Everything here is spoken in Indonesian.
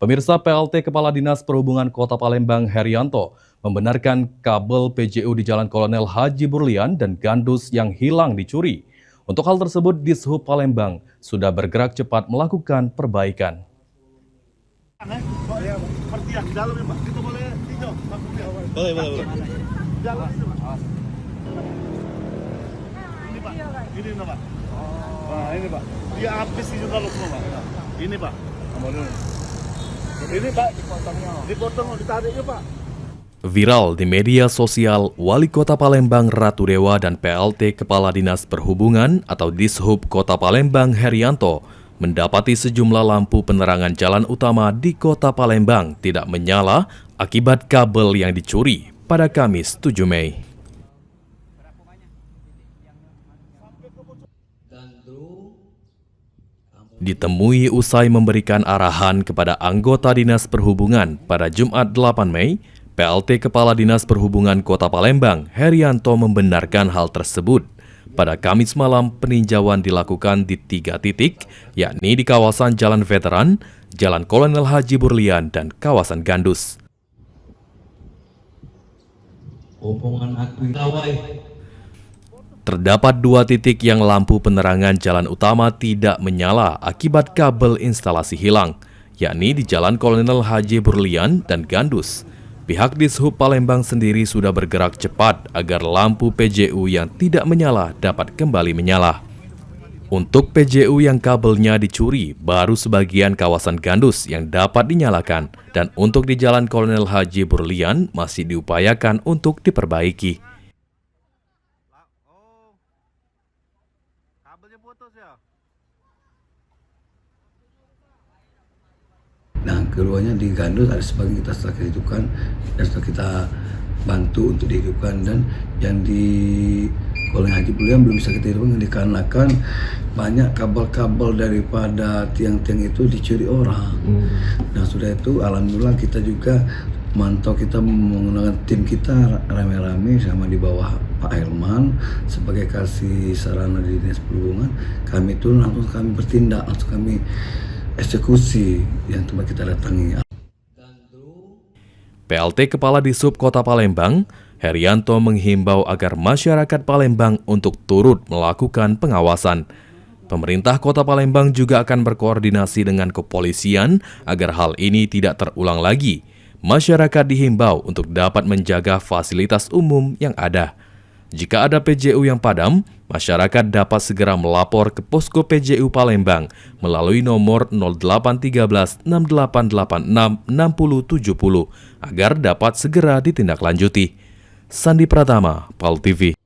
Pemirsa, PLT Kepala Dinas Perhubungan Kota Palembang Herianto membenarkan kabel PJU di Jalan Kolonel Haji Burlian dan gandus yang hilang dicuri. Untuk hal tersebut, Dishub Palembang sudah bergerak cepat melakukan perbaikan. Boleh. Ini Pak. Nah, ini Pak. Dia habis juga loh semua Pak. Ini Pak. Ini Pak, dipotong, ditariknya Pak. Viral di media sosial, Wali Kota Palembang Ratu Dewa dan PLT Kepala Dinas Perhubungan atau Dishub Kota Palembang Herianto mendapati sejumlah lampu penerangan jalan utama di Kota Palembang tidak menyala akibat kabel yang dicuri pada Kamis 7 Mei. Ditemui usai memberikan arahan kepada anggota Dinas Perhubungan pada Jumat 8 Mei, PLT Kepala Dinas Perhubungan Kota Palembang Herianto membenarkan hal tersebut. Pada Kamis malam, peninjauan dilakukan di 3 titik, yakni di kawasan Jalan Veteran, Jalan Kolonel Haji Burlian, dan kawasan Gandus. Terdapat 2 titik yang lampu penerangan jalan utama tidak menyala akibat kabel instalasi hilang, yakni di Jalan Kolonel Haji Burlian dan Gandus. Pihak Dishub Palembang sendiri sudah bergerak cepat agar lampu PJU yang tidak menyala dapat kembali menyala. Untuk PJU yang kabelnya dicuri, baru sebagian kawasan Gandus yang dapat dinyalakan, dan untuk di Jalan Kolonel Haji Burlian masih diupayakan untuk diperbaiki. Kabelnya putus ya? Nah, keduanya di Gandus ada sebagian kita setelah kita hidupkan dan setelah kita bantu untuk dihidupkan, dan yang di Kolonel Haji Burlian belum bisa kita hidupkan dikarenakan banyak kabel-kabel daripada tiang-tiang itu dicuri orang. Nah, sudah itu alhamdulillah kita juga mantau, kita menggunakan tim kita rame-rame sama di bawah Pak Herman sebagai kasih sarana di Dinas Perhubungan. Kami itu langsung kami bertindak, langsung kami eksekusi yang tempat kita datangi. PLT Kepala Dishub Kota Palembang, Herianto menghimbau agar masyarakat Palembang untuk turut melakukan pengawasan. Pemerintah Kota Palembang juga akan berkoordinasi dengan kepolisian agar hal ini tidak terulang lagi. Masyarakat dihimbau untuk dapat menjaga fasilitas umum yang ada. Jika ada PJU yang padam, masyarakat dapat segera melapor ke Posko PJU Palembang melalui nomor 0813 6886 6070 agar dapat segera ditindaklanjuti. Sandi Pratama, PAL TV.